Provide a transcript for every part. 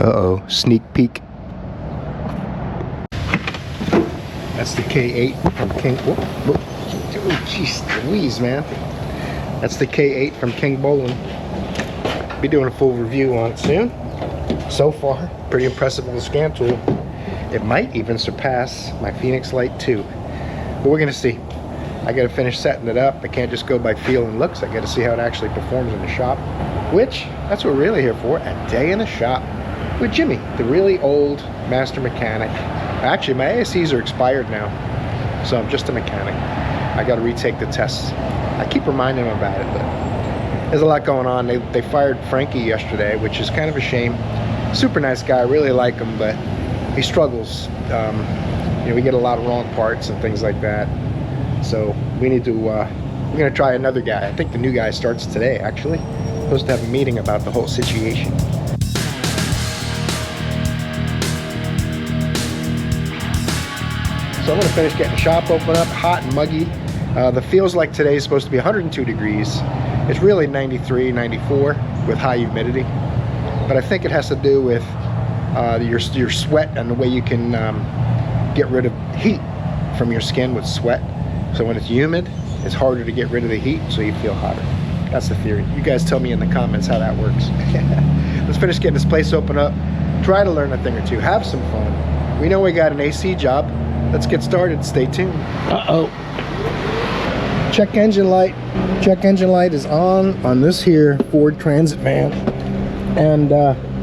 Uh-oh, sneak peek. That's the K8 from King. Whoop, whoop. Oh, jeez Louise, man. That's the K8 from King Bowling. Be doing a full review on it soon. So far, pretty impressive with the scan tool. It might even surpass my Phoenix Light 2. But we're gonna see. I gotta finish setting it up. I can't just go by feel and looks. I gotta see how it actually performs in the shop. Which, that's what we're really here for, a day in the shop with Jimmy, the really old master mechanic. Actually, my ASCs are expired now, so I'm just a mechanic. I gotta retake the tests. I keep reminding him about it, but there's a lot going on. They fired Frankie yesterday, which is kind of a shame. Super nice guy, really like him, but he struggles. You know, we get a lot of wrong parts and things like that. So we need to, we're gonna try another guy. I think the new guy starts today, actually. Supposed to have a meeting about the whole situation. So I'm gonna finish getting the shop open up, hot and muggy. The feels like today is supposed to be 102 degrees. It's really 93, 94 with high humidity. But I think it has to do with your sweat and the way you can get rid of heat from your skin with sweat. So when it's humid, it's harder to get rid of the heat, so you feel hotter. That's the theory. You guys tell me in the comments how that works. Let's finish getting this place open up. Try to learn a thing or two. Have some fun. We know we got an AC job. Let's get started. Stay tuned. Uh-oh. Check engine light. Check engine light is on this here Ford Transit van. And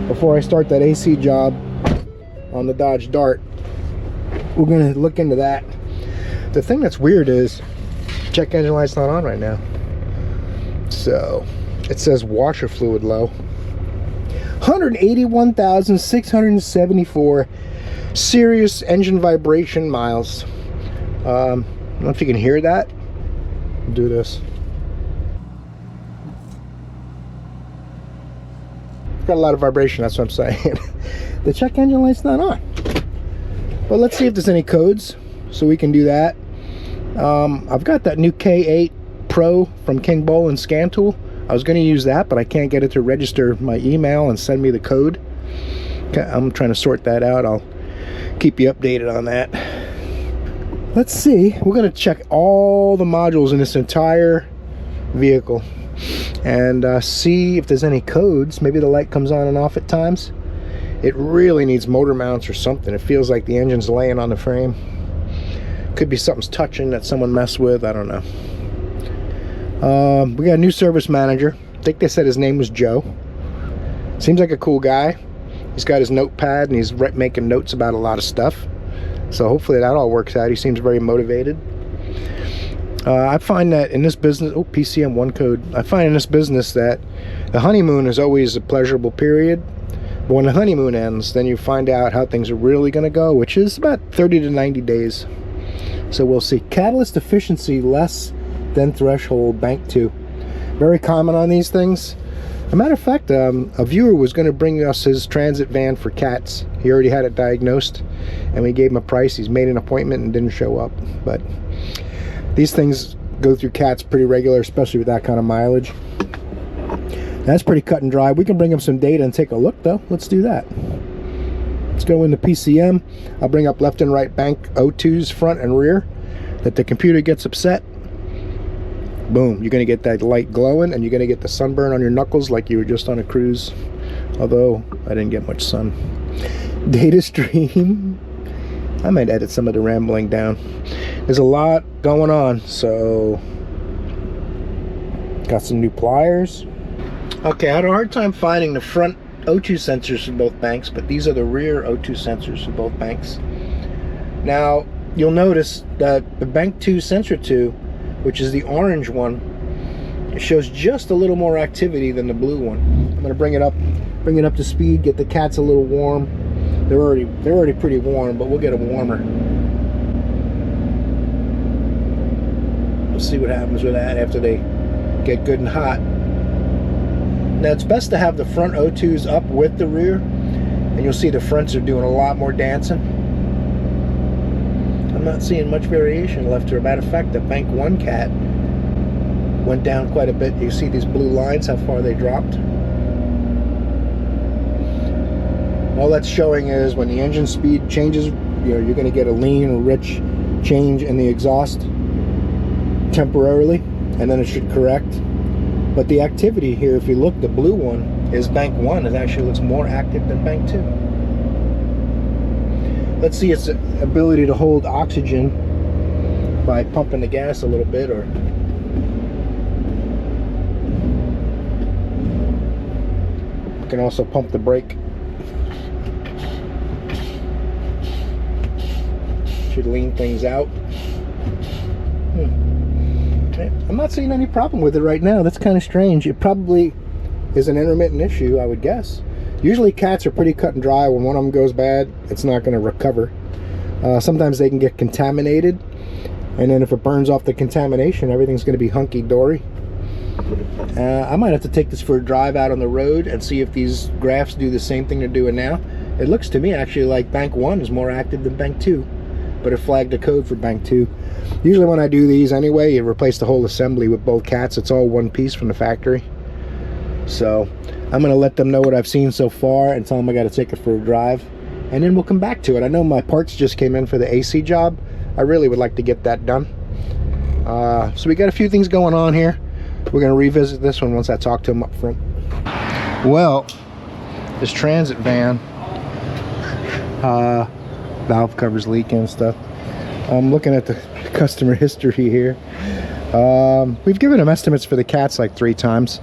before I start that AC job on the Dodge Dart, we're gonna look into that. The thing that's weird is check engine light's not on right now. So it says washer fluid low. 181,674 serious engine vibration miles. I don't know if you can hear that. I'll do this. Got a lot of vibration, that's what I'm saying. The check engine light's not on. But let's see if there's any codes so we can do that. I've got that new K8 Pro from King Bowling scan tool. I was going to use that, but I can't get it to register my email and send me the code. I'm trying to sort that out. I'll keep you updated on that. Let's see. We're going to check all the modules in this entire vehicle and see if there's any codes. Maybe the light comes on and off at times. It really needs motor mounts or something. It feels like the engine's laying on the frame. Could be something's touching that someone messed with. I don't know. We got a new service manager. I think they said his name was Joe. Seems like a cool guy. He's got his notepad and he's making notes about a lot of stuff. So hopefully that all works out. He seems very motivated. I find that in this business, oh, PCM1 code. I find in this business that the honeymoon is always a pleasurable period. But when the honeymoon ends, then you find out how things are really going to go, which is about 30 to 90 days. So we'll see. Catalyst efficiency less than threshold, bank 2. Very common on these things. As a matter of fact, a viewer was going to bring us his transit van for cats. He already had it diagnosed, and we gave him a price. He's made an appointment and didn't show up. But these things go through cats pretty regular, especially with that kind of mileage. That's pretty cut and dry. We can bring him some data and take a look, though. Let's do that. Let's go into PCM. I'll bring up left and right bank O2s front and rear. That the computer gets upset. Boom, you're going to get that light glowing, and you're going to get the sunburn on your knuckles like you were just on a cruise. Although I didn't get much sun. Data stream. I might edit some of the rambling down. There's a lot going on, so got some new pliers. Okay, I had a hard time finding the front O2 sensors for both banks, but these are the rear O2 sensors for both banks. Now, you'll notice that the bank 2 sensor 2, which is the orange one, it shows just a little more activity than the blue one. I'm going to bring it up to speed, get the cats a little warm. They're already pretty warm, but we'll get them warmer. We'll see what happens with that after they get good and hot. Now it's best to have the front O2s up with the rear, and you'll see the fronts are doing a lot more dancing. I'm not seeing much variation left. As a matter of fact, the bank 1 cat went down quite a bit. You see these blue lines, how far they dropped. All that's showing is when the engine speed changes, you're going to get a lean or rich change in the exhaust temporarily, and then it should correct. But the activity here, if you look, the blue one is bank 1. It actually looks more active than bank 2. Let's see its ability to hold oxygen by pumping the gas a little bit, or you can also pump the brake. Should lean things out. I'm not seeing any problem with it right now. That's kind of strange. It probably is an intermittent issue, I would guess. Usually cats are pretty cut and dry. When one of them goes bad, it's not going to recover. Sometimes they can get contaminated, and then if it burns off the contamination, everything's going to be hunky-dory. I might have to take this for a drive out on the road and see if these graphs do the same thing they're doing now. It looks to me actually like bank 1 is more active than bank 2, but it flagged a code for bank 2. Usually when I do these anyway, you replace the whole assembly with both cats. It's all one piece from the factory. So I'm going to let them know what I've seen so far and tell them I got to take it for a drive, and then we'll come back to it. I know my parts just came in for the AC job. I really would like to get that done. So we got a few things going on here. We're going to revisit this one once I talk to them up front. Well, this transit van, valve covers leaking and stuff. I'm looking at the customer history here. We've given them estimates for the cats like 3 times,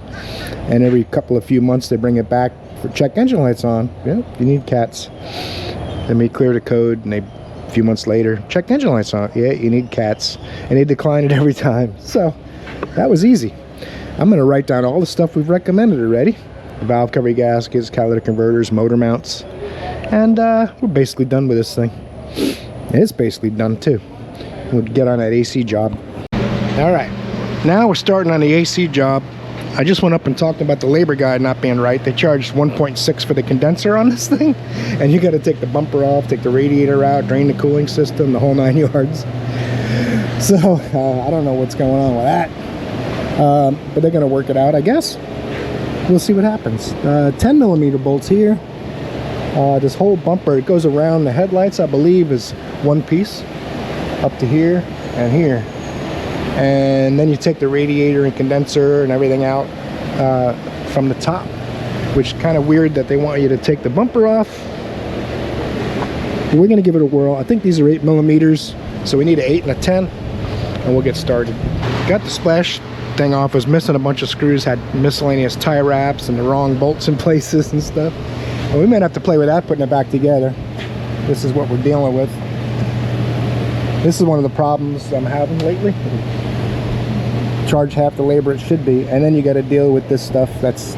and every few months they bring it back for check engine lights on. Yeah, you need cats. Then we clear the code, and a few months later, check engine lights on. Yeah, you need cats, and they decline it every time. So that was easy. I'm going to write down all the stuff we've recommended already: valve cover gaskets, catalytic converters, motor mounts, and we're basically done with this thing. It's basically done too. We'll get on that AC job. All right, now we're starting on the AC job. I just went up and talked about the labor guide not being right. They charged 1.6 for the condenser on this thing, and you got to take the bumper off, take the radiator out, drain the cooling system, the whole 9 yards. So I don't know what's going on with that, but they're going to work it out, I guess. We'll see what happens. 10mm bolts here. This whole bumper, it goes around the headlights, I believe, is one piece up to here and here. And then you take the radiator and condenser and everything out from the top, which is kind of weird that they want you to take the bumper off. But we're going to give it a whirl. I think these are 8mm, so we need an 8 and a 10, and we'll get started. Got the splash thing off. I was missing a bunch of screws, had miscellaneous tie wraps and the wrong bolts in places and stuff. And we might have to play with that, putting it back together. This is what we're dealing with. This is one of the problems I'm having lately. Charge half the labor it should be, and then you got to deal with this stuff that's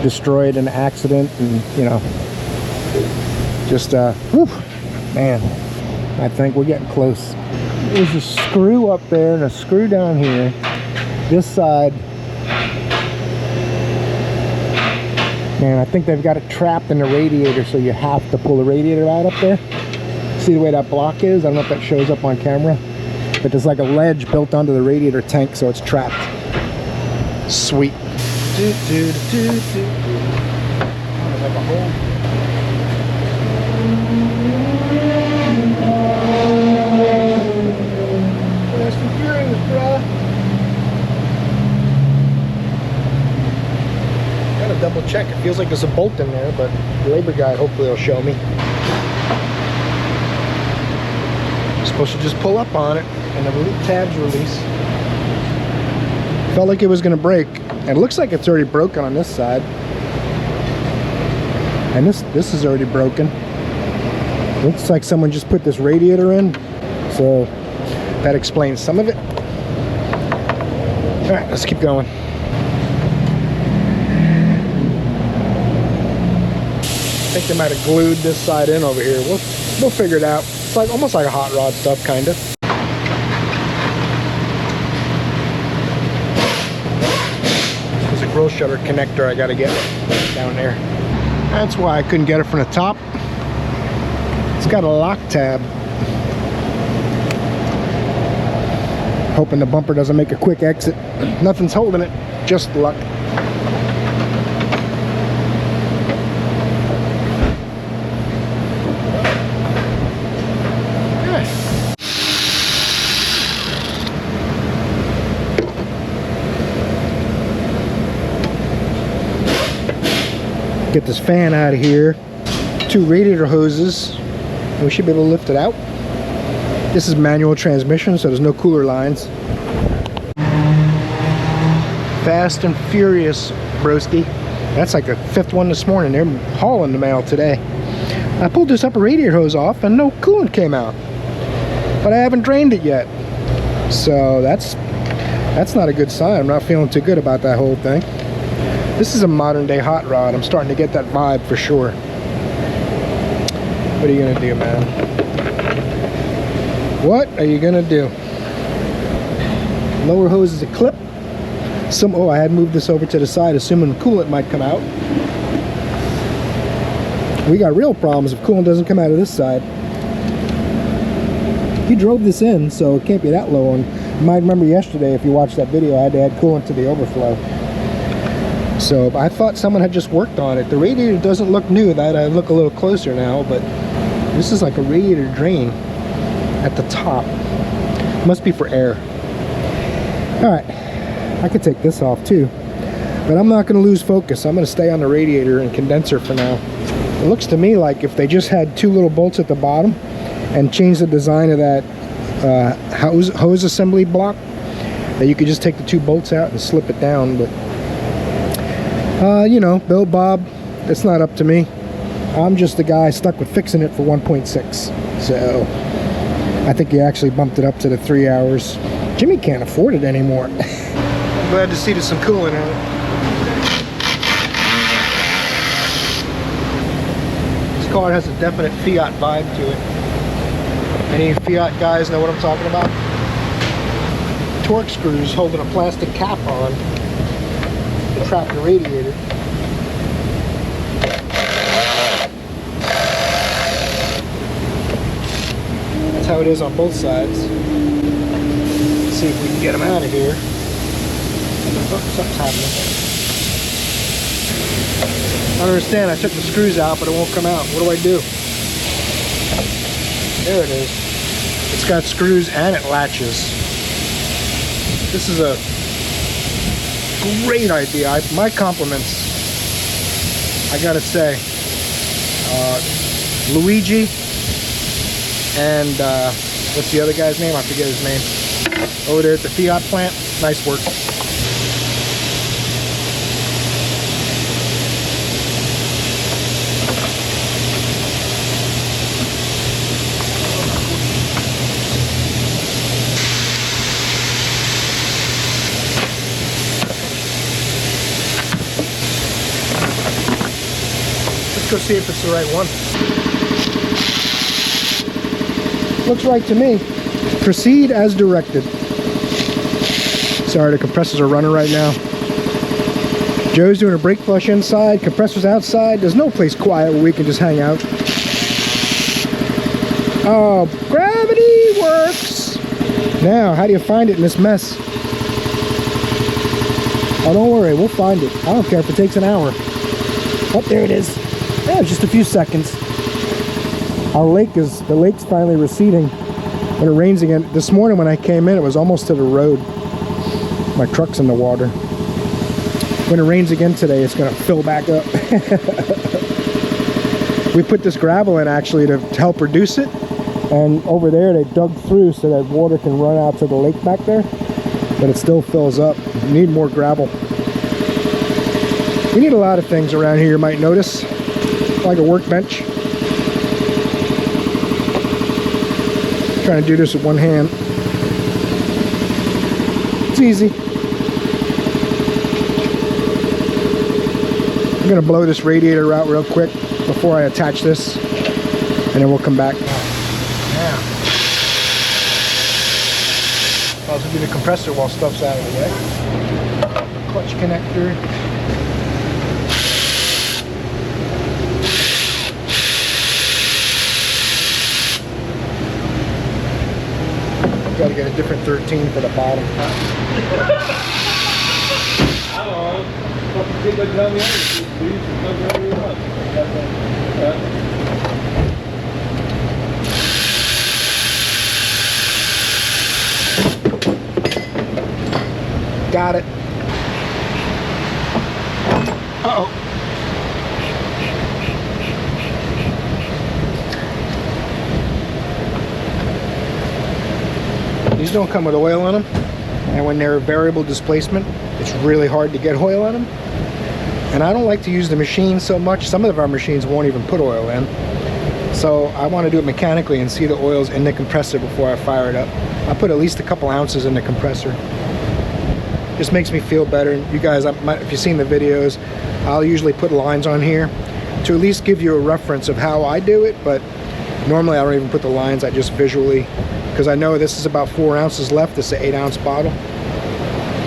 destroyed in an accident, and you know, just whew, man, I think we're getting close. There's a screw up there and a screw down here. This side, man, I think they've got it trapped in the radiator, so you have to pull the radiator out up there. See the way that block is? I don't know if that shows up on camera, but there's like a ledge built onto the radiator tank, so it's trapped. Sweet. There's like a hole. There's some gearings, bruh. Gotta double check. It feels like there's a bolt in there, but the labor guy hopefully will show me. Supposed to just pull up on it and the tabs release. Felt like it was going to break, and it looks like it's already broken on this side, and this is already broken. Looks like someone just put this radiator in, so that explains some of it. All right, let's keep going. I think they might have glued this side in over here. We'll figure it out. It's like almost like a hot rod stuff, kind of. There's a grill shutter connector I got to get down there. That's why I couldn't get it from the top. It's got a lock tab. Hoping the bumper doesn't make a quick exit. Nothing's holding it, just luck. Get this fan out of here. 2 radiator hoses. And we should be able to lift it out. This is manual transmission, so there's no cooler lines. Fast and furious, broski. That's like the 5th one this morning. They're hauling the mail today. I pulled this upper radiator hose off and no coolant came out. But I haven't drained it yet. So that's not a good sign. I'm not feeling too good about that whole thing. This is a modern day hot rod. I'm starting to get that vibe for sure. What are you gonna do, man? What are you gonna do? Lower hose is a clip. Oh, I had moved this over to the side assuming coolant might come out. We got real problems if coolant doesn't come out of this side. He drove this in, so it can't be that low. And you might remember yesterday, if you watched that video, I had to add coolant to the overflow. So I thought someone had just worked on it. The radiator doesn't look new. That I look a little closer now, but this is like a radiator drain at the top. Must be for air. All right, I could take this off too, but I'm not going to lose focus. I'm going to stay on the radiator and condenser for now. It looks to me like if they just had 2 little bolts at the bottom and changed the design of that hose assembly block, that you could just take the 2 bolts out and slip it down. But you know, Bill Bob, it's not up to me. I'm just the guy stuck with fixing it for 1.6. So I think he actually bumped it up to the 3 hours. Jimmy can't afford it anymore. I'm glad to see there's some coolant in it. This car has a definite Fiat vibe to it. Any Fiat guys know what I'm talking about? Torque screws holding a plastic cap on to trap the radiator. That's how it is on both sides. Let's see if we can get them out of here. Oh, something's happening. I don't understand. I took the screws out, but it won't come out. What do I do? There it is. It's got screws and it latches. This is a great idea. My compliments. I gotta say, Luigi and what's the other guy's name? I forget his name. Over there at the Fiat plant. Nice work. Let's go see if it's the right one. Looks right to me. Proceed as directed. Sorry, the compressors are running right now. Joe's doing a brake flush inside, compressors outside. There's no place quiet where we can just hang out. Oh, gravity works. Now, how do you find it in this mess? Oh, don't worry, we'll find it. I don't care if it takes an hour. Oh, there it is. Yeah, just a few seconds. The lake's finally receding when it rains again. This morning when I came in, it was almost to the road. My truck's in the water. When it rains again today, it's gonna fill back up. We put this gravel in actually to help reduce it. And over there, they dug through so that water can run out to the lake back there. But it still fills up. You need more gravel. We need a lot of things around here, you might notice. Like a workbench. Trying to do this with one hand. It's easy. I'm gonna blow this radiator out real quick before I attach this, and then we'll come back. Now, I'll also do the compressor while stuff's out of the way. Clutch connector. Got to get a different 13 for the bottom. Got it. Uh-oh. don't come with oil in them, and when they're variable displacement, it's really hard to get oil in them. And I don't like to use the machine so much. Some of our machines won't even put oil in. So I want to do it mechanically and see the oils in the compressor before I fire it up. I put at least a couple ounces in the compressor. Just makes me feel better. You guys, if you've seen the videos, I'll usually put lines on here to at least give you a reference of how I do it, but normally I don't even put the lines, I just visually, because I know this is about 4 ounces left. This is an 8-ounce bottle.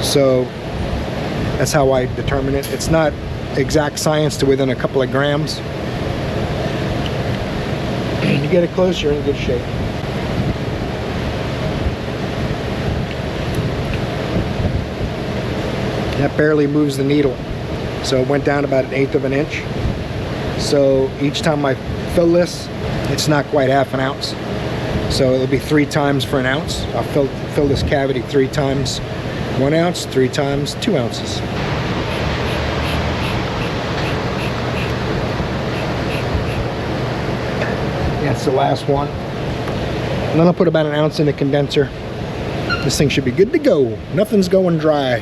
So that's how I determine it. It's not exact science to within a couple of grams. You get it close, you're in good shape. That barely moves the needle. So it went down about 1/8 of an inch. So each time I fill this, it's not quite half an ounce. So it'll be 3 times for an ounce. I'll fill this cavity 3 times 1 ounce, 3 times 2 ounces. That's the last one. And then I'll put about 1 ounce in the condenser. This thing should be good to go. Nothing's going dry.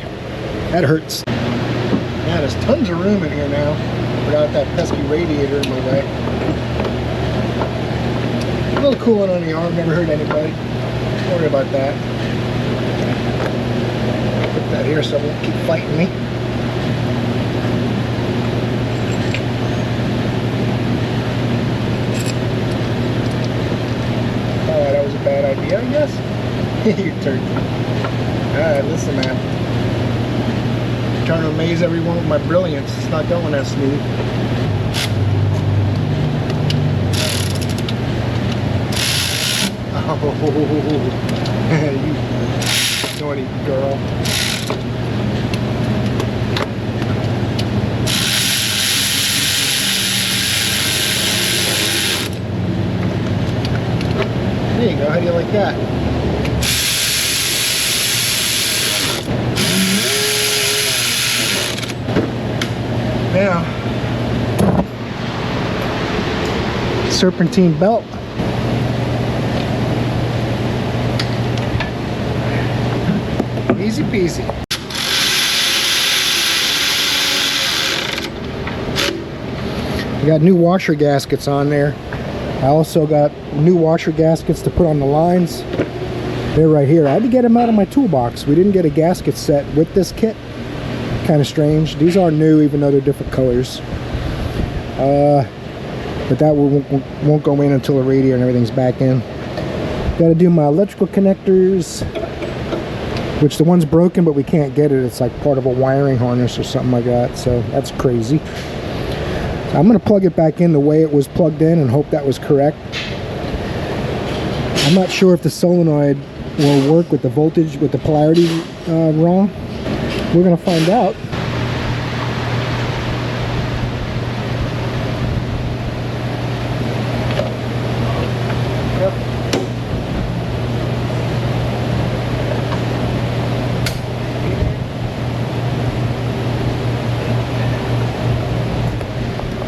That hurts. Yeah, there's tons of room in here now without that pesky radiator in my way. A little coolant on the arm, never hurt anybody. Don't worry about that. Put that here so it won't keep fighting me. Oh, that was a bad idea, I guess. You turkey. Alright, listen, man. Trying to amaze everyone with my brilliance. It's not going that smooth. Oh, you naughty girl. There you go. How do you like that? Now, serpentine belt. Easy peasy. We got new washer gaskets on there. I also got new washer gaskets to put on the lines. They're right here. I had to get them out of my toolbox. We didn't get a gasket set with this kit. Kind of strange. These are new even though they're different colors. But that won't go in until the radiator and everything's back in. Got to do my electrical connectors, which the one's broken but we can't get it. It's like part of a wiring harness or something like that, so that's crazy. So I'm going to plug it back in the way it was plugged in and hope that was correct. I'm not sure if the solenoid will work with the voltage, with the polarity wrong. We're going to find out. Yep.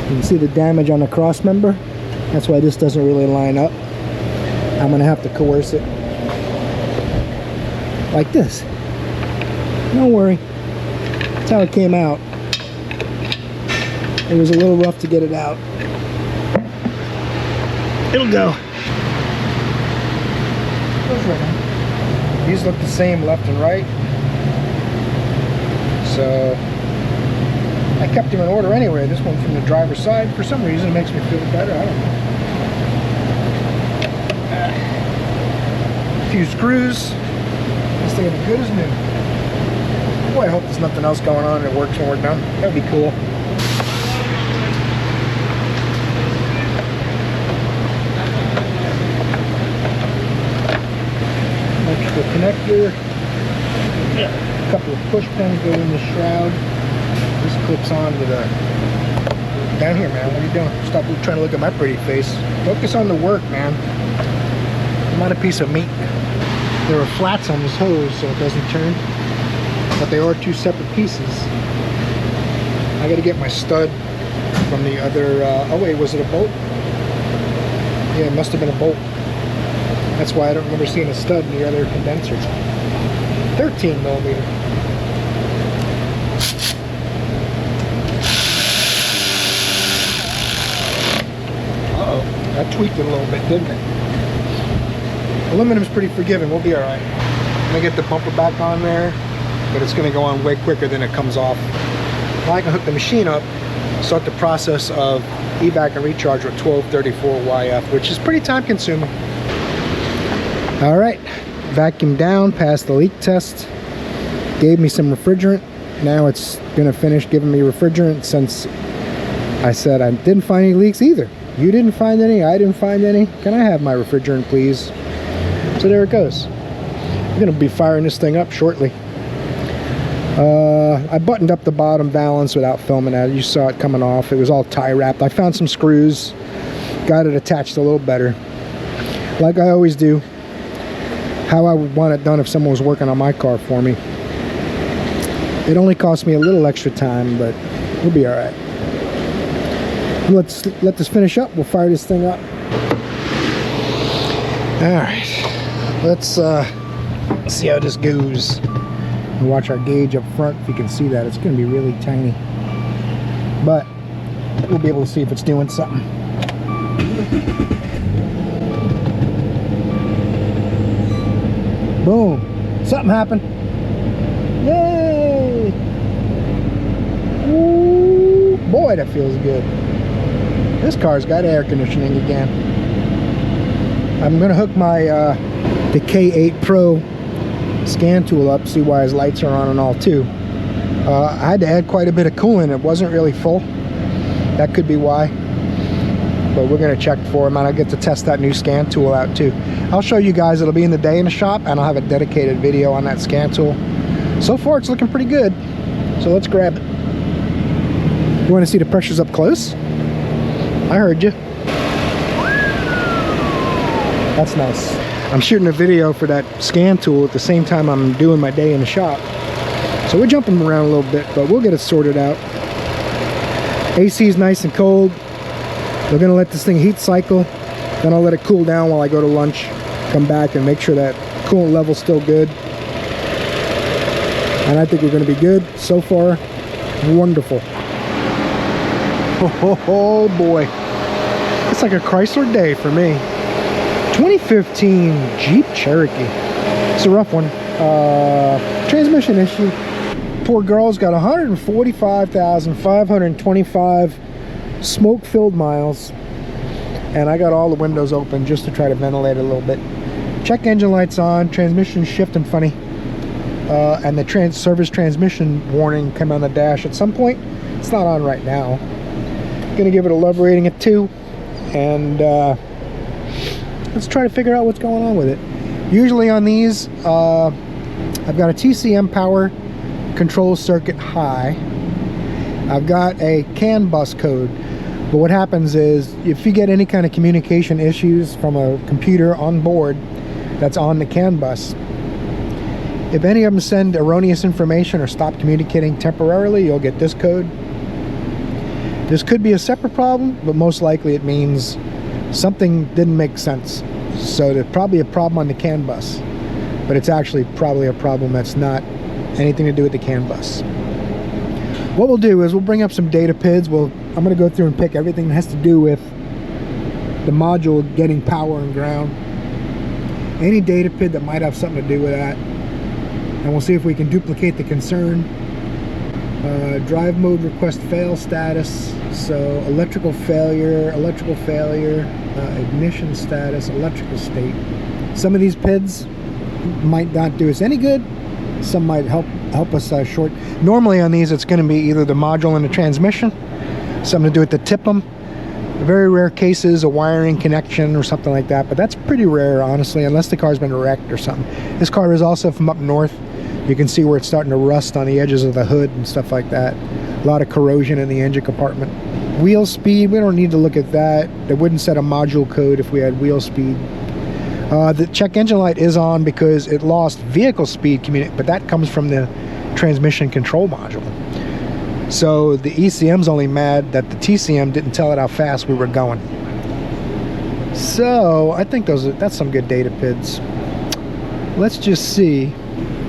You can see the damage on the cross member. That's why this doesn't really line up. I'm going to have to coerce it like this. Don't worry. That's how it came out. It was a little rough to get it out. It'll go. These look the same left and right. So I kept them in order anyway. This one from the driver's side. For some reason it makes me feel better. I don't know. A few screws. This thing will be good as new. Boy, I hope there's nothing else going on and it works when we're done. That would be cool. Electrical connector. A couple of push pins go in the shroud. This clips on to the... Down here, man. What are you doing? Stop trying to look at my pretty face. Focus on the work, man. I'm not a piece of meat. There are flats on this hose so it doesn't turn. But they are 2 separate pieces. I gotta get my stud from the other, oh wait, was it a bolt? Yeah, it must have been a bolt. That's why I don't remember seeing a stud in the other condenser. 13 millimeter. Uh-oh, that tweaked it a little bit, didn't it? Aluminum's pretty forgiving, we'll be alright. I'm gonna get the bumper back on there, but it's gonna go on way quicker than it comes off. Now I can hook the machine up, start the process of evac and recharge with 1234 YF, which is pretty time consuming. All right, vacuum down, passed the leak test, gave me some refrigerant. Now it's gonna finish giving me refrigerant since I said I didn't find any leaks either. You didn't find any, I didn't find any. Can I have my refrigerant, please? So there it goes. I'm gonna be firing this thing up shortly. I buttoned up the bottom valance without filming that. You saw it coming off. It was all tie wrapped. I found some screws, got it attached a little better, like I always do. How I would want it done if someone was working on my car for me. It only cost me a little extra time, but we'll be all right. Let's let this finish up. We'll fire this thing up. All right, let's see how this goes. And watch our gauge up front. If you can see that, it's going to be really tiny, but we'll be able to see if it's doing something. Boom, something happened. Yay! Ooh, boy, that feels good. This car's got air conditioning again. I'm gonna hook my the K8 Pro scan tool up, see why his lights are on and all too. I had to add quite a bit of coolant. It wasn't really full. That could be why, but we're gonna check for him, and I'll get to test that new scan tool out too. I'll show you guys. It'll be in the day in the shop, and I'll have a dedicated video on that scan tool. So far it's looking pretty good, so let's grab it. You want to see the pressures up close? I heard you. That's nice. I'm shooting a video for that scan tool at the same time I'm doing my day in the shop. So we're jumping around a little bit, but we'll get it sorted out. AC is nice and cold. We're gonna let this thing heat cycle. Then I'll let it cool down while I go to lunch. Come back and make sure that coolant level's still good. And I think we're gonna be good. So far, wonderful. Oh boy. It's like a Chrysler day for me. 2015 Jeep Cherokee. It's a rough one. Transmission issue. Poor girl's got 145,525 smoke-filled miles, and I got all the windows open just to try to ventilate it a little bit. Check engine lights on, transmission shifting funny, and the service transmission warning came on the dash at some point. It's not on right now. Gonna give it a love rating of 2, and let's try to figure out what's going on with it. Usually on these, I've got a TCM power control circuit high. I've got a CAN bus code, but what happens is if you get any kind of communication issues from a computer on board that's on the CAN bus, if any of them send erroneous information or stop communicating temporarily, you'll get this code. This could be a separate problem, but most likely it means something didn't make sense. So there's probably a problem on the CAN bus, but it's actually probably a problem that's not anything to do with the CAN bus. What we'll do is we'll bring up some data PIDs. I'm going to go through and pick everything that has to do with the module getting power and ground. Any data PID that might have something to do with that. And we'll see if we can duplicate the concern. Drive mode request fail status. So electrical failure, ignition status, electrical state. Some of these PIDs might not do us any good. Some might help us short. Normally on these it's going to be either the module and the transmission, something to do with the TIPM. Very rare cases, a wiring connection or something like that, but that's pretty rare honestly, unless the car's been wrecked or something. This car is also from up north. You can see where it's starting to rust on the edges of the hood and stuff like that. A lot of corrosion in the engine compartment. Wheel speed, we don't need to look at that. They wouldn't set a module code if we had wheel speed. The check engine light is on because it lost vehicle speed but that comes from the transmission control module. So the ECM's only mad that the TCM didn't tell it how fast we were going. So I think that's some good data PIDs. Let's just see.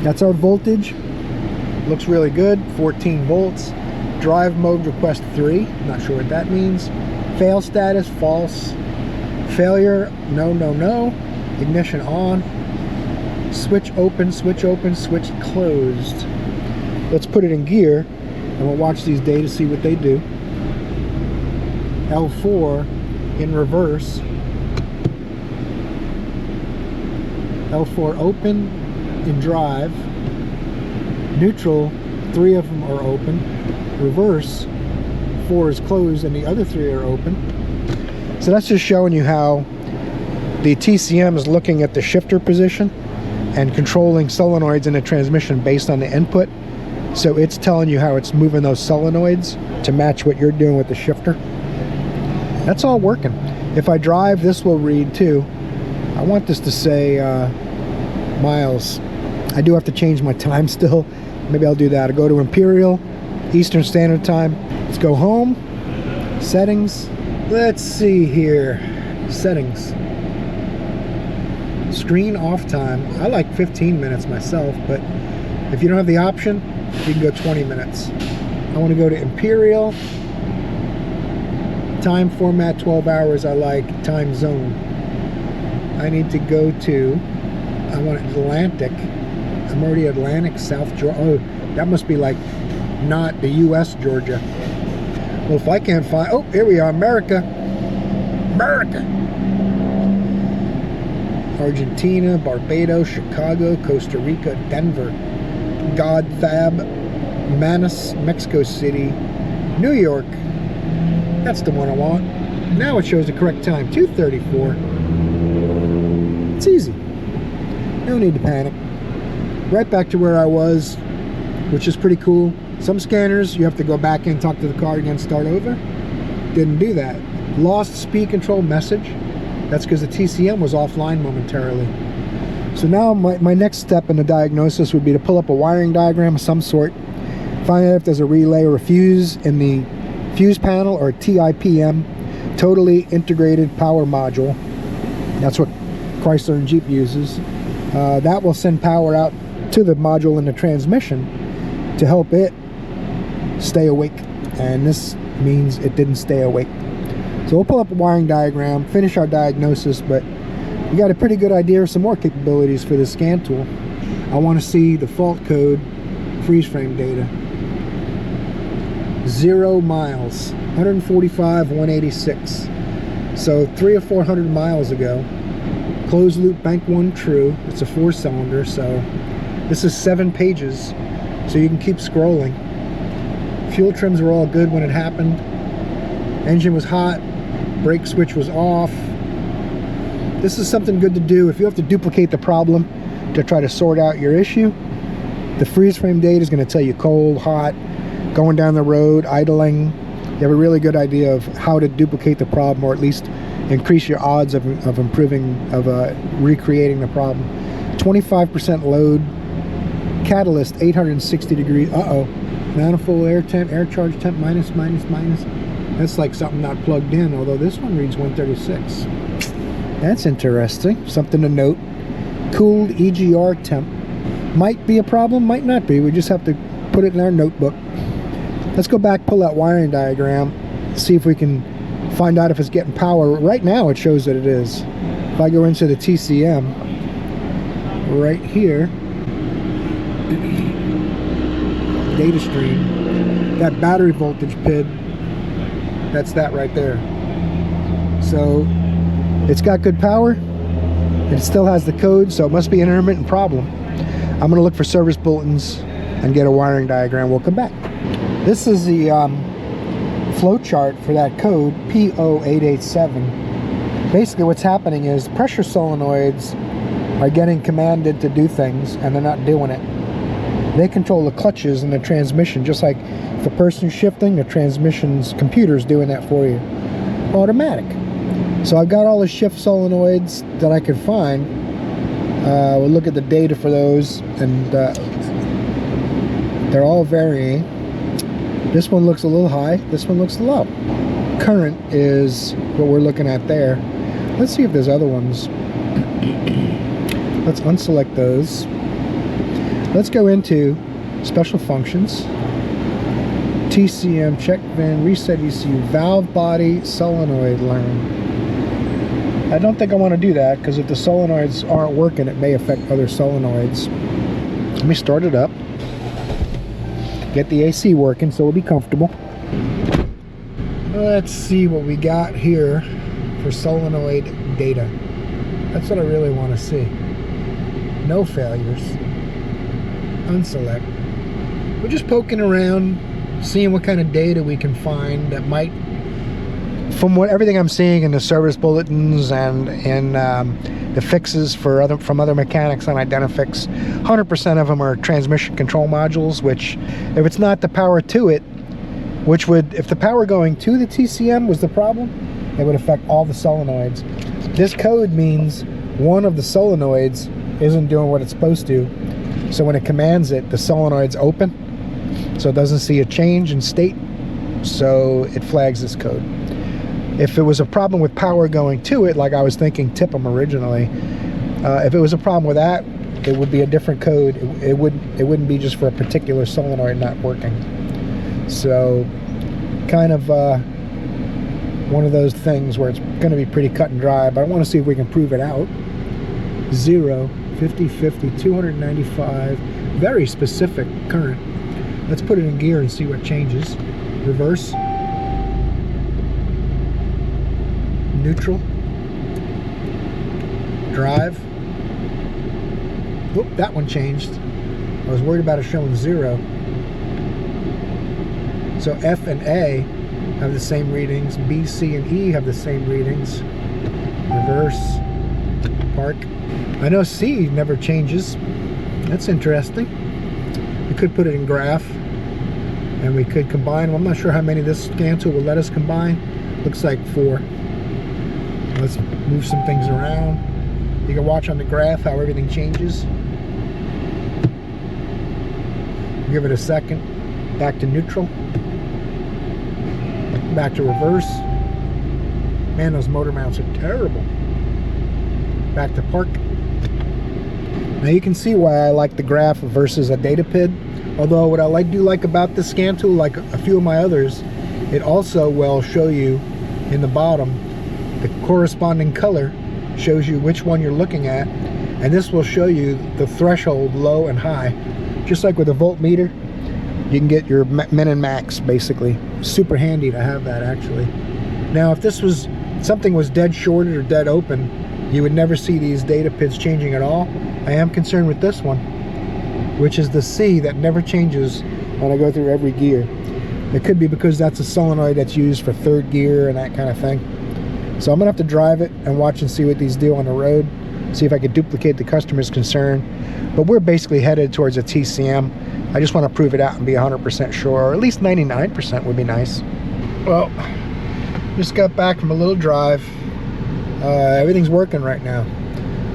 That's our voltage. Looks really good. 14 volts. Drive mode request 3. Not sure what that means. Fail status false. Failure no no no. Ignition on. Switch open, switch open, switch closed. Let's put it in gear and we'll watch these data, see what they do. L4 in reverse. L4 open in drive. Neutral, 3 of them are open. Reverse, 4 is closed and the other 3 are open. So that's just showing you how the TCM is looking at the shifter position and controlling solenoids in the transmission based on the input. So it's telling you how it's moving those solenoids to match what you're doing with the shifter. That's all working. If I drive, this will read too. I want this to say miles. I do have to change my time still. Maybe I'll do that. I'll go to Imperial, Eastern Standard Time. Let's go home. Settings. Let's see here. Settings. Screen off time. I like 15 minutes myself, but if you don't have the option, you can go 20 minutes. I want to go to Imperial. Time format 12 hours. I like time zone. I need to go to, I want Atlantic. I'm already Atlantic, South Georgia. Oh, that must be like not the US Georgia. Well, if I can't find, oh, here we are, America. America. Argentina, Barbados, Chicago, Costa Rica, Denver, Godfab, Manas, Mexico City, New York. That's the one I want. Now it shows the correct time, 2:34. It's easy. No need to panic. Right back to where I was, which is pretty cool. Some scanners, you have to go back in, talk to the car again, start over. Didn't do that. Lost speed control message. That's because the TCM was offline momentarily. So now my next step in the diagnosis would be to pull up a wiring diagram of some sort, find out if there's a relay or a fuse in the fuse panel or TIPM, totally integrated power module. That's what Chrysler and Jeep uses. That will send power out to the module in the transmission to help it stay awake, and this means it didn't stay awake. So we'll pull up a wiring diagram, finish our diagnosis, but we got a pretty good idea of some more capabilities for this scan tool. I want to see the fault code freeze frame data. 0 miles, 145, 186. So 300 or 400 miles ago. Closed loop bank 1 true. It's a 4-cylinder, so this is 7 pages, so you can keep scrolling. Fuel trims were all good when it happened. Engine was hot. Brake switch was off. This is something good to do if you have to duplicate the problem to try to sort out your issue. The freeze frame data is going to tell you cold, hot, going down the road, idling. You have a really good idea of how to duplicate the problem, or at least increase your odds of recreating the problem. 25% load. Catalyst 860 degrees. Manifold air temp, air charge temp minus. That's like something not plugged in, although this one reads 136. That's interesting. Something to note. Cooled EGR temp. Might be a problem, might not be. We just have to put it in our notebook. Let's go back, pull that wiring diagram, see if we can find out if it's getting power. Right now it shows that it is. If I go into the TCM, right here, data stream, that battery voltage PID, that's that right there. So it's got good power. It still has the code, so it must be an intermittent problem. I'm going to look for service bulletins and get a wiring diagram. We'll come back. This is the flow chart for that code, P0887. Basically what's happening is pressure solenoids are getting commanded to do things, and they're not doing it. They control the clutches in the transmission, just like if a person's shifting, the transmission's computer's doing that for you. Automatic. So I've got all the shift solenoids that I could find. We'll look at the data for those, and they're all varying. This one looks a little high, this one looks low. Current is what we're looking at there. Let's see if there's other ones. Let's unselect those. Let's go into special functions. TCM, check VIN, reset ECU, valve body, solenoid learn. I don't think I want to do that because if the solenoids aren't working, it may affect other solenoids. Let me start it up. Get the AC working so we'll be comfortable. Let's see what we got here for solenoid data. That's what I really want to see. No failures. Unselect. We're just poking around, seeing what kind of data we can find that might, from what everything I'm seeing in the service bulletins and in the fixes from other mechanics on Identifix, 100% of them are transmission control modules, which if it's not the power to it, which would, if the power going to the TCM was the problem, it would affect all the solenoids. This code means one of the solenoids isn't doing what it's supposed to, so when it commands it, the solenoid's open, so it doesn't see a change in state, so it flags this code. If it was a problem with power going to it, like I was thinking tip them originally, if it was a problem with that, it would be a different code. It wouldn't be just for a particular solenoid not working. So kind of one of those things where it's going to be pretty cut and dry, but I want to see if we can prove it out. 0, 50, 50, 295, very specific current. Let's put it in gear and see what changes. Reverse. Neutral. Drive. Oop, that one changed. I was worried about it showing 0. So F and A have the same readings. B, C, and E have the same readings. Reverse. Park. I know C never changes. That's interesting. We could put it in graph and we could combine. I'm not sure how many this scan tool will let us combine. Looks like 4. Let's move some things around. You can watch on the graph how everything changes. Give it a second. Back to neutral. Back to reverse. Man, those motor mounts are terrible. Back to park. Now you can see why I like the graph versus a data PID. Although what I do like about this scan tool, like a few of my others, it also will show you in the bottom the corresponding color, shows you which one you're looking at, and this will show you the threshold low and high. Just like with a voltmeter, you can get your min and max basically. Super handy to have that actually. Now if this was, something was dead shorted or dead open, you would never see these data PIDs changing at all. I am concerned with this one, which is the C that never changes when I go through every gear. It could be because that's a solenoid that's used for third gear and that kind of thing. So I'm gonna have to drive it and watch and see what these do on the road, see if I could duplicate the customer's concern. But we're basically headed towards a TCM. I just want to prove it out and be 100% sure, or at least 99% would be nice. Well, just got back from a little drive. Everything's working right now.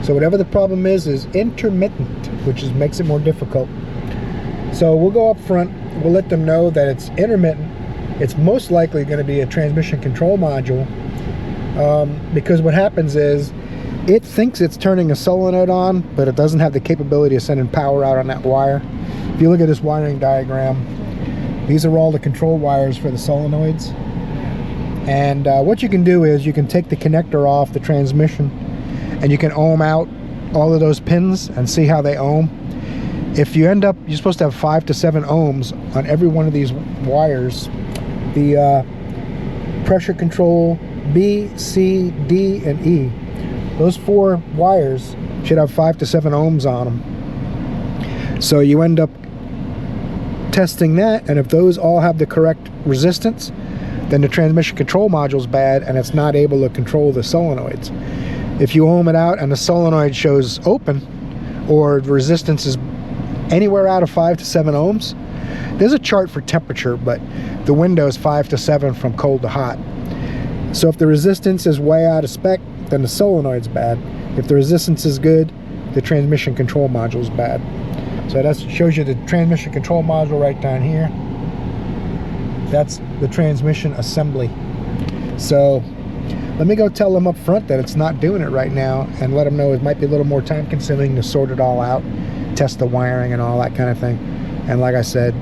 So whatever the problem is intermittent, which makes it more difficult. So we'll go up front, we'll let them know that it's intermittent. It's most likely going to be a transmission control module, because what happens is it thinks it's turning a solenoid on, but it doesn't have the capability of sending power out on that wire. If you look at this wiring diagram, these are all the control wires for the solenoids. And what you can do is you can take the connector off the transmission and you can ohm out all of those pins and see how they ohm. If you end up, you're supposed to have 5 to 7 ohms on every one of these wires. The pressure control B, C, D, and E, those 4 wires should have 5 to 7 ohms on them. So you end up testing that, and if those all have the correct resistance, then the transmission control module is bad and it's not able to control the solenoids. If you ohm it out and the solenoid shows open, or the resistance is anywhere out of 5 to 7 ohms, there's a chart for temperature, but the window is 5 to 7 from cold to hot. So if the resistance is way out of spec, then the solenoid's bad. If the resistance is good, the transmission control module is bad. So that shows you the transmission control module right down here. That's the transmission assembly. So Let me go tell them up front that it's not doing it right now, and let them know it might be a little more time consuming to sort it all out, test the wiring and all that kind of thing. And like I said,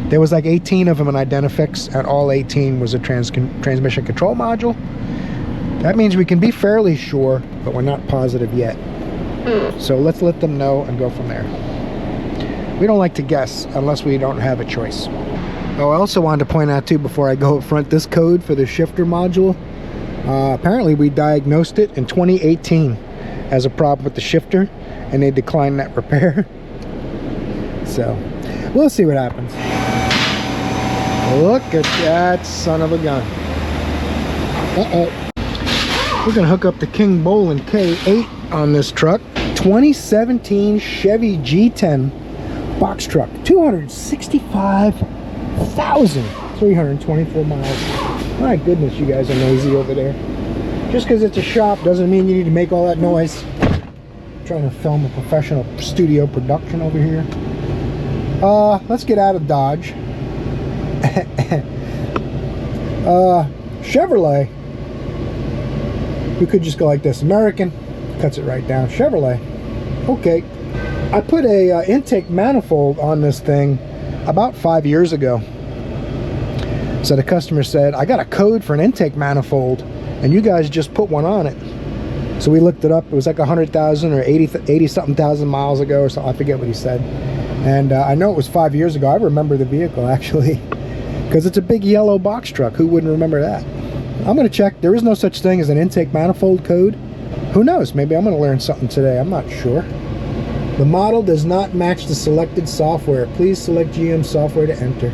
there was like 18 of them in Identifix, and all 18 was a transmission control module. That means we can be fairly sure, but we're not positive yet. So let's let them know and go from there. We don't like to guess unless we don't have a choice. Oh, I also wanted to point out too, before I go up front, this code for the shifter module, apparently we diagnosed it in 2018 as a problem with the shifter, and they declined that repair. So we'll see what happens. Look at that son of a gun. We're gonna hook up the King Bolin K8 on this truck. 2017 Chevy G10 box truck, 265,324 miles. My goodness, you guys are noisy over there. Just because it's a shop doesn't mean you need to make all that noise. I'm trying to film a professional studio production over here. Let's get out of Dodge. Chevrolet. We could just go like this. American, cuts it right down. Chevrolet. Okay. I put a intake manifold on this thing about 5 years ago. So the customer said, I got a code for an intake manifold, and you guys just put one on it. So we looked it up. It was like 100,000 or 80 something thousand miles ago or something. I forget what he said. And I know it was 5 years ago. I remember the vehicle actually, because it's a big yellow box truck. Who wouldn't remember that? I'm going to check. There is no such thing as an intake manifold code. Who knows? Maybe I'm going to learn something today. I'm not sure. The model does not match the selected software. Please select GM software to enter.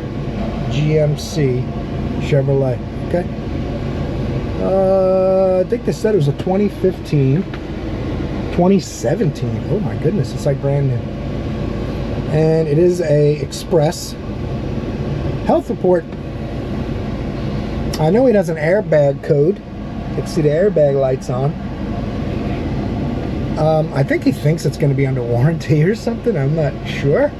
GMC Chevrolet. Okay. I think they said it was a 2015. 2017. Oh my goodness. It's like brand new. And it is a Express. Health report. I know it has an airbag code. You can see the airbag lights on. I think he thinks it's going to be under warranty or something. I'm not sure.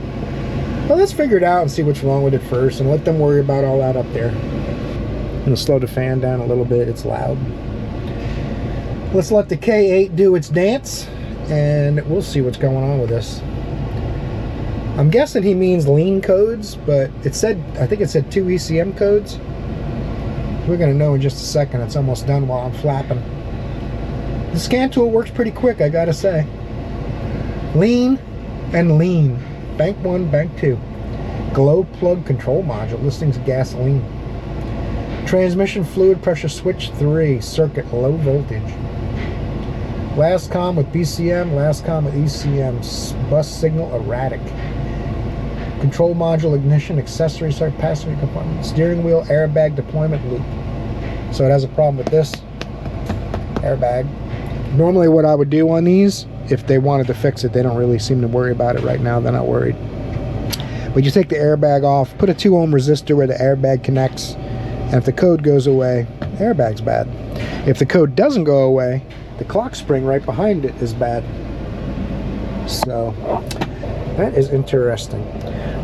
Well, let's figure it out and see what's wrong with it first, and let them worry about all that up there. I'm going to slow the fan down a little bit. It's loud. Let's let the K8 do its dance, and we'll see what's going on with this. I'm guessing he means lean codes, but it said, I think it said 2 ECM codes. We're going to know in just a second. It's almost done while I'm flapping. The scan tool works pretty quick, I gotta say. Lean and lean. Bank 1, bank 2. Glow plug control module. This thing's gasoline. Transmission fluid pressure switch 3. Circuit low voltage. Last comm with BCM. Last comm with ECM. Bus signal erratic. Control module ignition. Accessory passenger compartment. Steering wheel airbag deployment loop. So it has a problem with this airbag. Normally what I would do on these, if they wanted to fix it, they don't really seem to worry about it right now. They're not worried. But you take the airbag off, put a 2 ohm resistor where the airbag connects, and if the code goes away, the airbag's bad. If the code doesn't go away, the clock spring right behind it is bad. So that is interesting.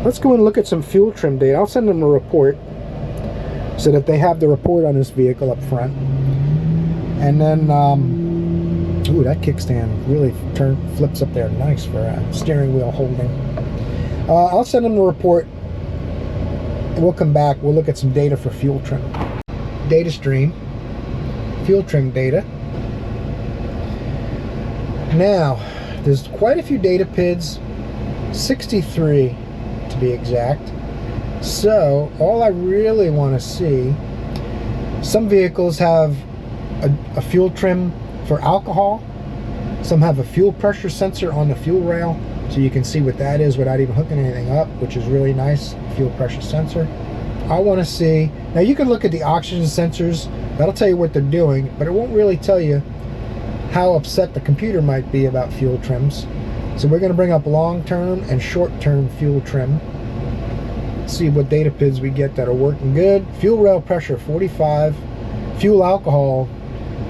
Let's go and look at some fuel trim data. I'll send them a report so that they have the report on this vehicle up front. And then ooh, that kickstand really flips up there nice for steering wheel holding. I'll send them the report, and we'll come back. We'll look at some data for fuel trim. Data stream, fuel trim data. Now, there's quite a few data PIDs, 63 to be exact. So, all I really want to see, some vehicles have a fuel trim for alcohol. Some have a fuel pressure sensor on the fuel rail, so you can see what that is without even hooking anything up, which is really nice. Fuel pressure sensor. I want to see, now you can look at the oxygen sensors, that'll tell you what they're doing, but it won't really tell you how upset the computer might be about fuel trims. So we're going to bring up long-term and short-term fuel trim. See what data PIDs we get that are working good. Fuel rail pressure 45, fuel alcohol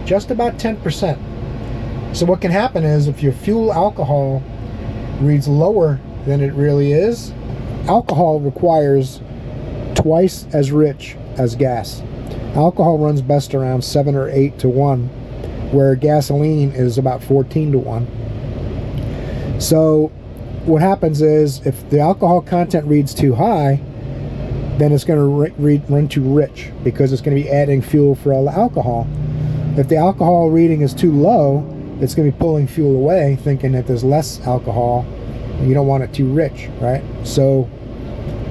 just about 10%. So what can happen is if your fuel alcohol reads lower than it really is, alcohol requires twice as rich as gas. Alcohol runs best around 7 or 8 to 1, where gasoline is about 14 to 1. So what happens is, if the alcohol content reads too high, then it's going to run too rich, because it's going to be adding fuel for all the alcohol. If the alcohol reading is too low, it's going to be pulling fuel away, thinking that there's less alcohol, and you don't want it too rich, right? So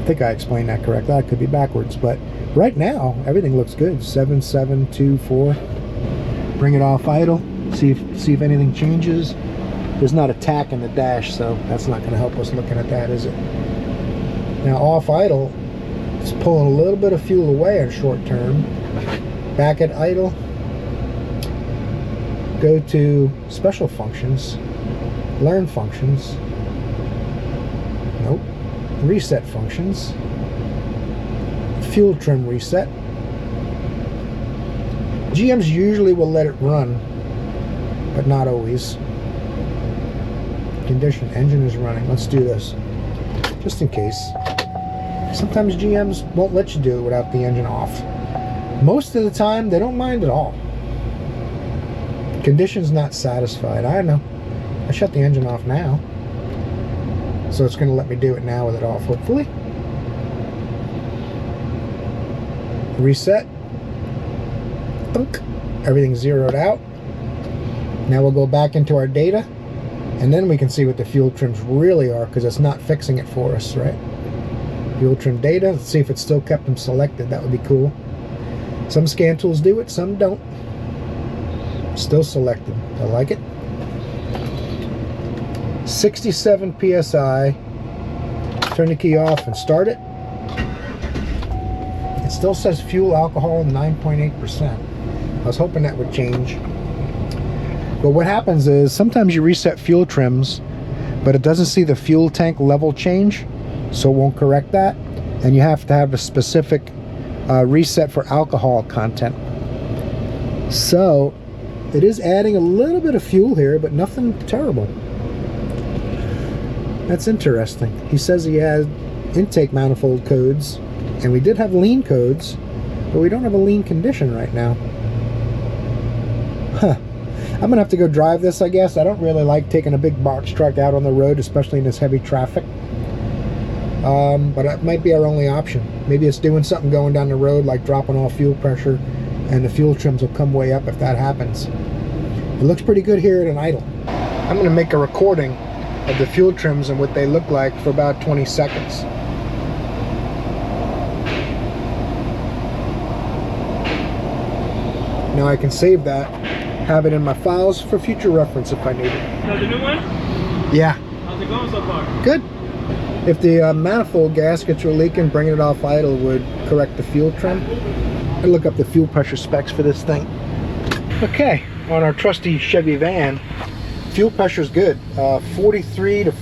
I think I explained that correctly. I could be backwards, but right now everything looks good. 7724. Bring it off idle. See if anything changes. There's not a tack in the dash, so that's not going to help us looking at that, is it? Now off idle, it's pulling a little bit of fuel away in short term. Back at idle, go to special functions, learn functions. Nope. Reset functions. Fuel trim reset. GMs usually will let it run, but not always. Condition, engine is running. Let's do this, just in case. Sometimes GMs won't let you do it without the engine off. Most of the time, they don't mind at all. Condition's not satisfied. I know. I shut the engine off now, so it's going to let me do it now with it off, hopefully. Reset. Thunk. Everything's zeroed out. Now we'll go back into our data, and then we can see what the fuel trims really are, because it's not fixing it for us, right? Fuel trim data. Let's see if it still kept them selected. That would be cool. Some scan tools do it, some don't. Still selected. I like it. 67 psi. Turn the key off and start it. It still says fuel alcohol 9.8%. I was hoping that would change. But what happens is, sometimes you reset fuel trims, but it doesn't see the fuel tank level change, so it won't correct that. And you have to have a specific reset for alcohol content. So it is adding a little bit of fuel here, but nothing terrible. That's interesting. He says he has intake manifold codes, and we did have lean codes, but we don't have a lean condition right now. Huh. I'm gonna have to go drive this, I guess. I don't really like taking a big box truck out on the road, especially in this heavy traffic. But it might be our only option. Maybe it's doing something going down the road, like dropping off fuel pressure, and the fuel trims will come way up if that happens. It looks pretty good here at an idle. I'm gonna make a recording of the fuel trims and what they look like for about 20 seconds. Now I can save that, have it in my files for future reference if I need it. Now the new one? Yeah. How's it going so far? Good. If the manifold gaskets were leaking, bringing it off idle would correct the fuel trim. I'll look up the fuel pressure specs for this thing. Okay, on our trusty Chevy van, fuel pressure is good. 43 to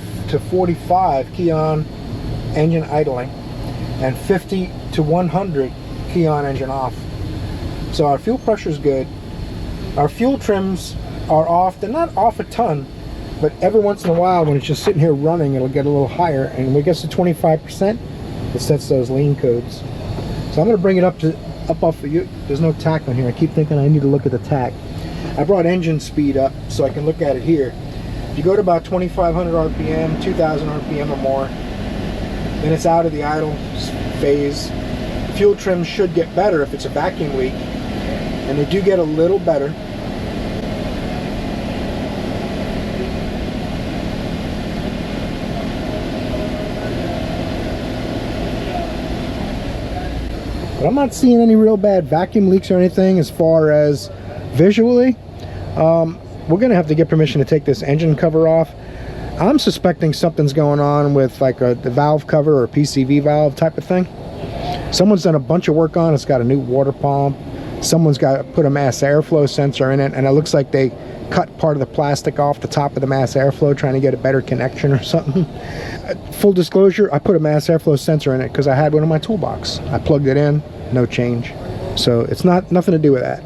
45 key on, engine idling, and 50 to 100 key on, engine off. So our fuel pressure is good. Our fuel trims are off. They're not off a ton, but every once in a while, when it's just sitting here running, it'll get a little higher. And when it gets to 25%, it sets those lean codes. So I'm going to bring it up off of you. There's no tack on here. I keep thinking I need to look at the tack. I brought engine speed up so I can look at it here. If you go to about 2,500 RPM, 2,000 RPM or more, then it's out of the idle phase. Fuel trim should get better if it's a vacuum leak, and they do get a little better. But I'm not seeing any real bad vacuum leaks or anything as far as visually. We're gonna have to get permission to take this engine cover off. I'm suspecting something's going on with like the valve cover or PCV valve type of thing. Someone's done a bunch of work on it. It's got a new water pump. Someone's got to put a mass airflow sensor in it, and it looks like they cut part of the plastic off the top of the mass airflow, trying to get a better connection or something. Full disclosure, I put a mass airflow sensor in it because I had one in my toolbox. I plugged it in, no change. So it's nothing to do with that.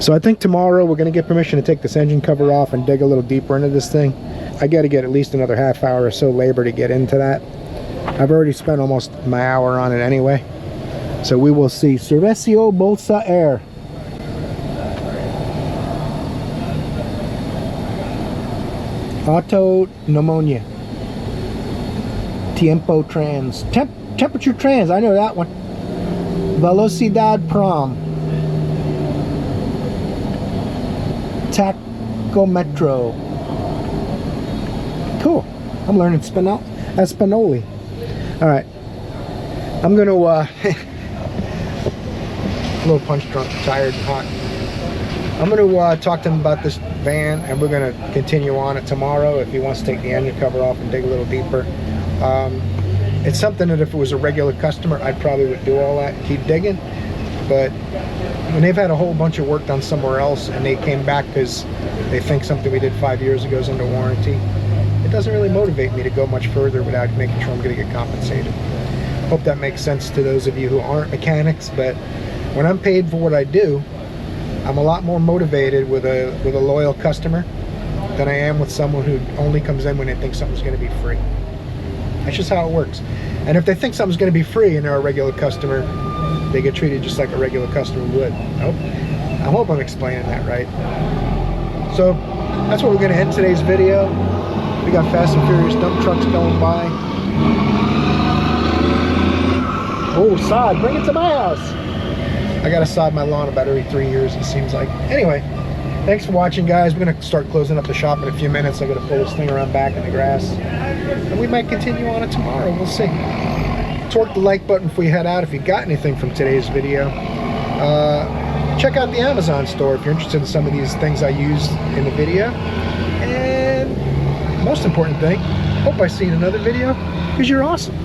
So I think tomorrow we're going to get permission to take this engine cover off and dig a little deeper into this thing. I got to get at least another half hour or so labor to get into that. I've already spent almost my hour on it anyway. So we will see. Servicio Bolsa Air. Auto pneumonia. Tiempo trans. Temperature trans. I know that one. Velocidad prom. Tachometro. Cool. I'm learning Espanoli. All right. I'm gonna a little punch drunk, tired and hot. I'm gonna talk to him about this van, and we're gonna continue on it tomorrow. If he wants to take the engine cover off and dig a little deeper, it's something that if it was a regular customer, I probably would do all that and keep digging. But when they've had a whole bunch of work done somewhere else and they came back because they think something we did 5 years ago is under warranty, it doesn't really motivate me to go much further without making sure I'm going to get compensated. Hope that makes sense to those of you who aren't mechanics, but when I'm paid for what I do, I'm a lot more motivated with a loyal customer than I am with someone who only comes in when they think something's going to be free. That's just how it works. And if they think something's going to be free and they're a regular customer, they get treated just like a regular customer would. I hope I'm explaining that right. So that's what we're going to end today's video. We got Fast and Furious dump trucks going by. Oh, sod, bring it to my house. I gotta sod my lawn about every 3 years, it seems like. Anyway, thanks for watching, guys. We're gonna start closing up the shop in a few minutes. I gotta pull this thing around back in the grass, and we might continue on it tomorrow. We'll see. Torque the like button before you head out if you got anything from today's video. Check out the Amazon store if you're interested in some of these things I used in the video. And most important thing, hope I see you in another video, because you're awesome.